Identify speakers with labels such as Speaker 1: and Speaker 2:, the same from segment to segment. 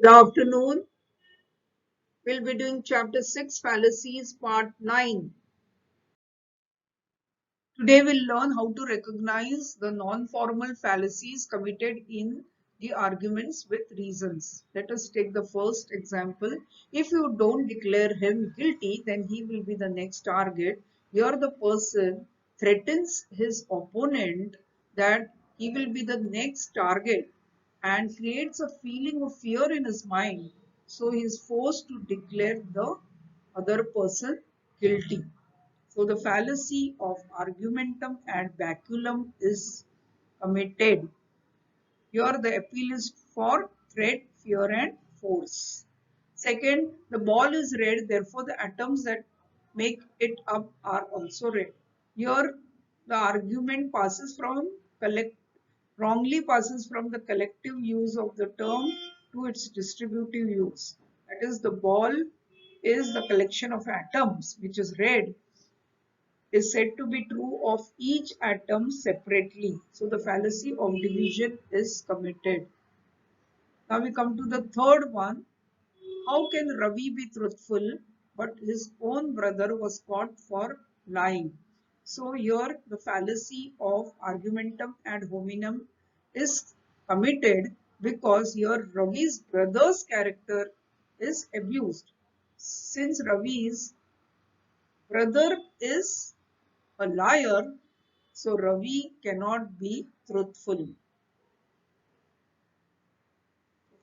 Speaker 1: Good afternoon. We'll be doing chapter 6 fallacies part 9. Today we'll learn how to recognize the non-formal fallacies committed in the arguments with reasons. Let us take the first example. If you don't declare him guilty, then he will be the next target. Here the person threatens his opponent that he will be the next target and creates a feeling of fear in his mind. So he is forced to declare the other person guilty. So the fallacy of argumentum ad baculum is committed. Here the appeal is for threat, fear and force. Second, the ball is red, therefore the atoms that make it up are also red. Here the argument wrongly passes from the collective use of the term to its distributive use. That is, the ball is the collection of atoms, which is red, is said to be true of each atom separately. So the fallacy of division is committed. Now we come to the third one. How can Ravi be truthful but his own brother was caught for lying? So here the fallacy of argumentum ad hominem is committed because here Ravi's brother's character is abused. Since Ravi's brother is a liar, so Ravi cannot be truthful.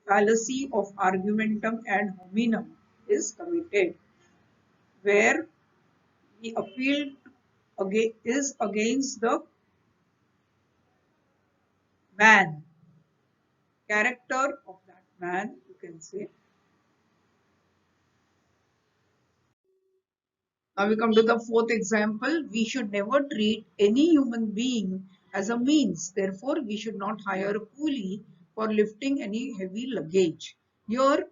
Speaker 1: Fallacy of argumentum ad hominem is committed, where the appeal is against the man, character of that man, you can say. Now we come to the fourth example. We should never treat any human being as a means. Therefore, we should not hire a coolie for lifting any heavy luggage. Here,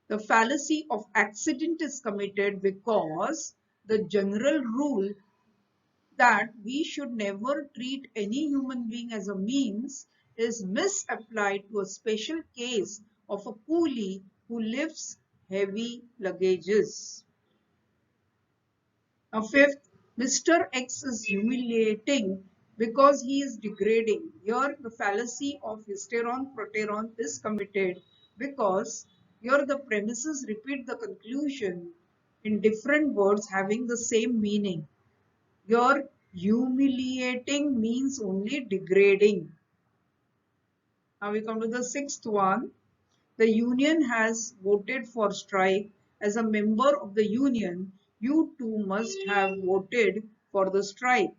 Speaker 1: the fallacy of accident is committed because the general rule that we should never treat any human being as a means is misapplied to a special case of a coolie who lifts heavy luggages. Now, fifth, Mr. X is humiliating because he is degrading. Here, the fallacy of hysteron proteron is committed because here the premises repeat the conclusion in different words having the same meaning. Here, humiliating means only degrading. Now we come to the sixth one. The union has voted for strike. As a member of the union, you too must have voted for the strike.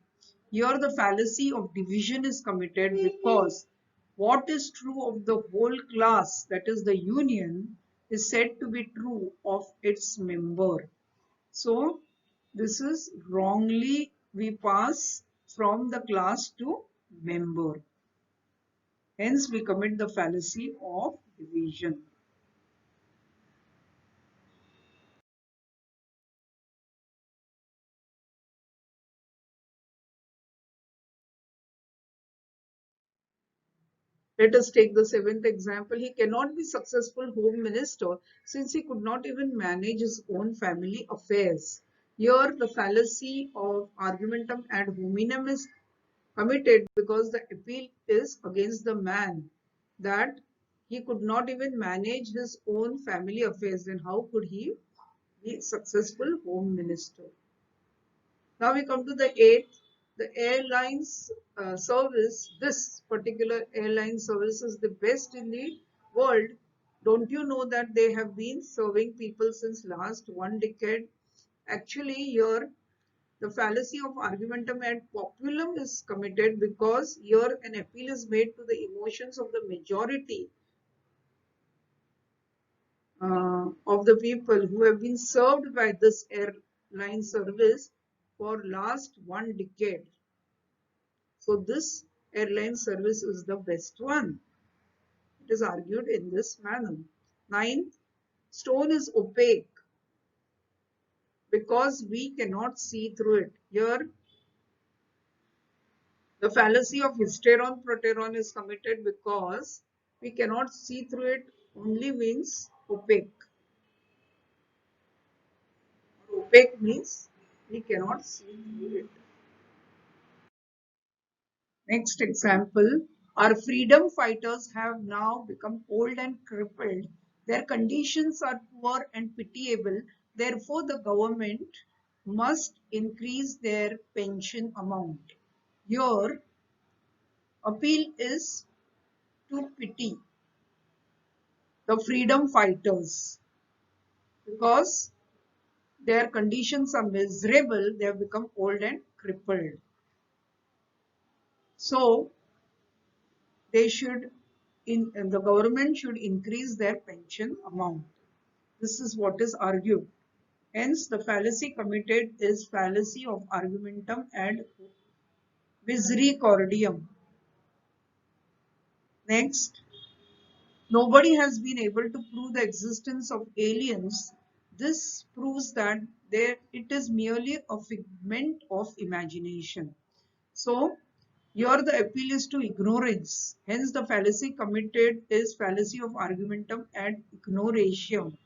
Speaker 1: Here the fallacy of division is committed because what is true of the whole class, that is the union, is said to be true of its member. So this is wrongly we pass from the class to member. Hence we commit the fallacy of division. Let us take the seventh example. He cannot be successful home minister since he could not even manage his own family affairs. Here the fallacy of argumentum ad hominem is committed because the appeal is against the man, that he could not even manage his own family affairs. Then how could he be successful home minister? Now we come to the eighth, the airlines service. This particular airline service is the best in the world. Don't you know that they have been serving people since last 1 decade? Actually, here the fallacy of argumentum ad populum is committed because here an appeal is made to the emotions of the majority of the people who have been served by this airline service for last 1 decade. So this airline service is the best one. It is argued in this manner. Ninth, stone is opaque because we cannot see through it. Here, the fallacy of hysteron proteron is committed because we cannot see through it only means opaque. Opaque means we cannot see through it. Next example, our freedom fighters have now become old and crippled. Their conditions are poor and pitiable. Therefore, the government must increase their pension amount. Your appeal is to pity the freedom fighters because their conditions are miserable. They have become old and crippled. So, they should the government should increase their pension amount. This is what is argued. Hence, the fallacy committed is fallacy of argumentum ad misericordiam. Next, nobody has been able to prove the existence of aliens. This proves that it is merely a figment of imagination. So, here the appeal is to ignorance. Hence, the fallacy committed is fallacy of argumentum ad ignoratium.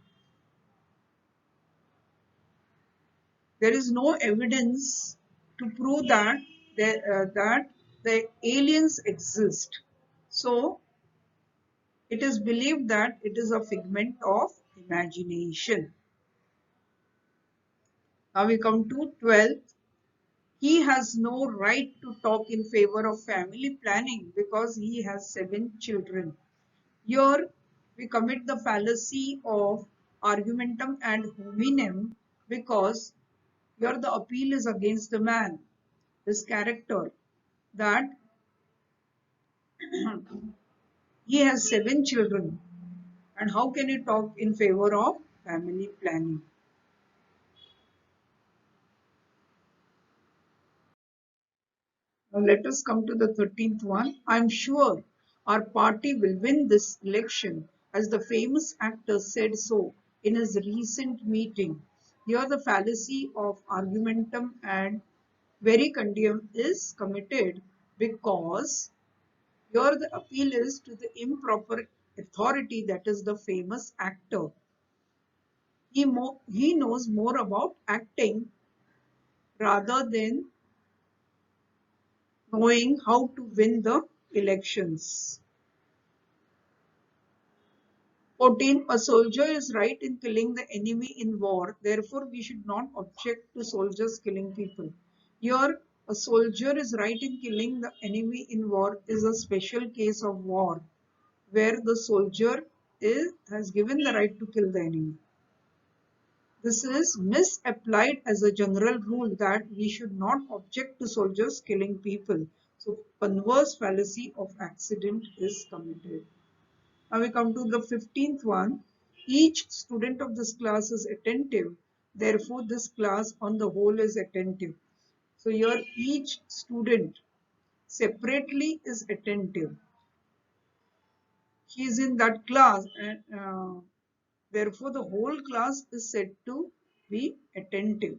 Speaker 1: There is no evidence to prove that the aliens exist. So, it is believed that it is a figment of imagination. Now we come to 12th. He has no right to talk in favor of family planning because he has 7 children. Here we commit the fallacy of argumentum ad hominem because here the appeal is against the man, his character, that he has 7 children and how can he talk in favor of family planning? Now let us come to the 13th one. I am sure our party will win this election as the famous actor said so in his recent meeting. Here the fallacy of argumentum and verecundium is committed because here the appeal is to the improper authority, that is the famous actor. He knows more about acting rather than knowing how to win the elections. 14. A soldier is right in killing the enemy in war. Therefore, we should not object to soldiers killing people. Here, a soldier is right in killing the enemy in war is a special case of war where the soldier has given the right to kill the enemy. This is misapplied as a general rule that we should not object to soldiers killing people. So, converse fallacy of accident is committed. Now we come to the 15th one. Each student of this class is attentive. Therefore, this class on the whole is attentive. So, here each student separately is attentive. He is in that class and therefore the whole class is said to be attentive.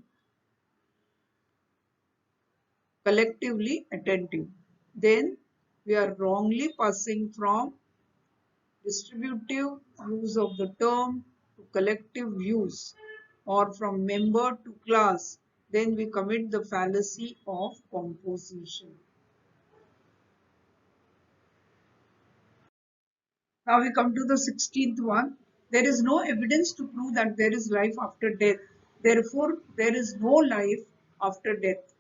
Speaker 1: Collectively attentive. Then we are wrongly passing from distributive use of the term to collective use or from member to class. Then we commit the fallacy of composition. Now we come to the 16th one. There is no evidence to prove that there is life after death. Therefore, there is no life after death.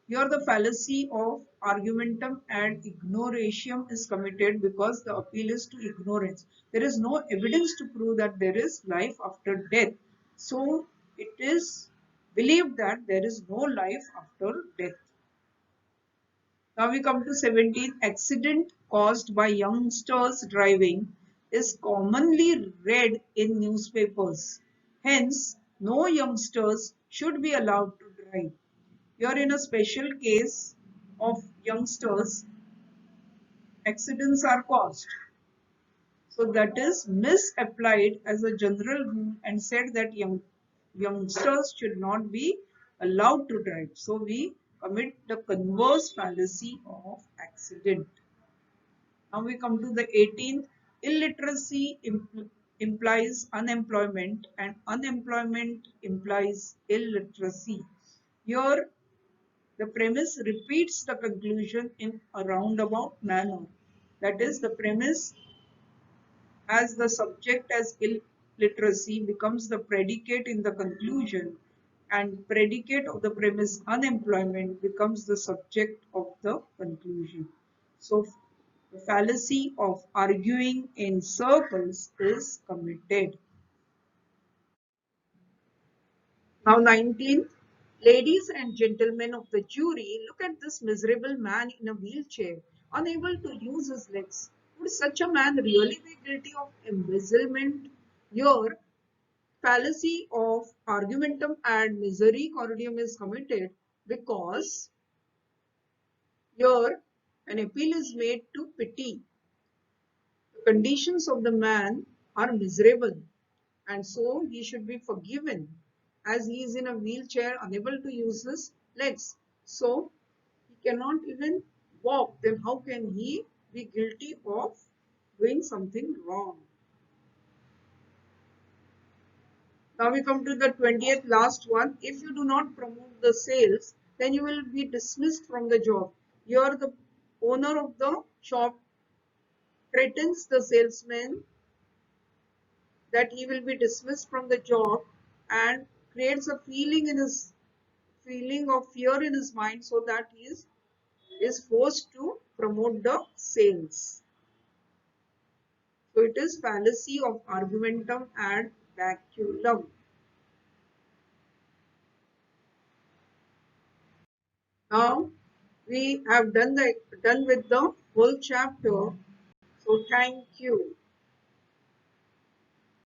Speaker 1: Here the fallacy of argumentum and ignoratium is committed because the appeal is to ignorance. There is no evidence to prove that there is life after death. So, it is believed that there is no life after death. Now we come to 17. Accident caused by youngsters driving is commonly read in newspapers. Hence, no youngsters should be allowed to drive. Here in a special case of youngsters, accidents are caused. So that is misapplied as a general rule and said that youngsters should not be allowed to drive. So we commit the converse fallacy of accident. Now we come to the 18th. Illiteracy implies unemployment and unemployment implies illiteracy. Here, the premise repeats the conclusion in a roundabout manner. That is, the premise as the subject as illiteracy becomes the predicate in the conclusion, and predicate of the premise unemployment becomes the subject of the conclusion. So the fallacy of arguing in circles is committed. Now 19th, ladies and gentlemen of the jury, look at this miserable man in a wheelchair, unable to use his legs. Would such a man really be guilty of embezzlement? Here, fallacy of argumentum ad misericordiam is committed because here an appeal is made to pity. The conditions of the man are miserable and so he should be forgiven as he is in a wheelchair unable to use his legs. So he cannot even walk. Then how can he be guilty of doing something wrong? Now we come to the 20th last one. If you do not promote the sales, then you will be dismissed from the job. Here the owner of the shop threatens the salesman that he will be dismissed from the job and creates a feeling of fear in his mind so that he is forced to promote the sales. So it is fallacy of argumentum ad baculum. Now we have done with the whole chapter. So thank you.